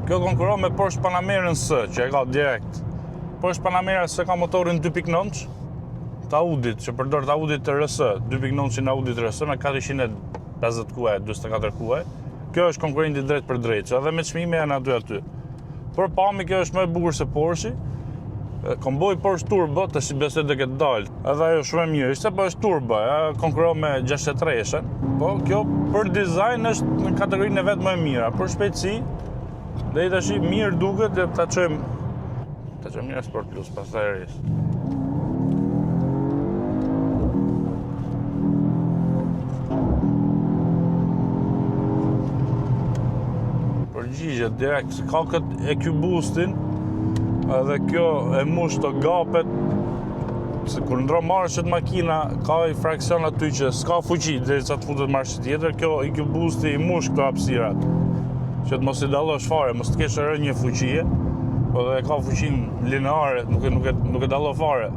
Kjo konkuron me Porsche Panamera S, që e ka direkt. Porsche Panamera S ka motorin 2.9 të Audit, që përdor të Audit RS, 2.9 Audit RS me 450 kuaj, 24 kuaj. Kjo është konkurrenti drejt për drejt, që edhe me çmime janë aty. Por pami kjo është më e bukur se Porsche. Komboj Porsche Turbo, të si besoj dhe këtë dalë. Edhe ajo shumë e mirë, ishte po është Turbo, konkuron me 63-shën. Po kjo për dizajn është në kategorinë e vetë më e mira, për shpejtësi, dhe i tash mirë duket dhe ta çojmë një Sport Plus pastaj RS. Përgjigjet direkt, ka këtë EQ boostin, edhe kjo e mush të gapet, se kur ndro marrësh të makina, ka i fraksion aty që s'ka fuqi, dhe sa të futet marrësh tjetër, kjo EQ boosti i mush këto hapësirat, që të mos i dallosh fare, mos të kesh rënje fuqie, po dhe ka fuqin lineare, nuk e dallo fare.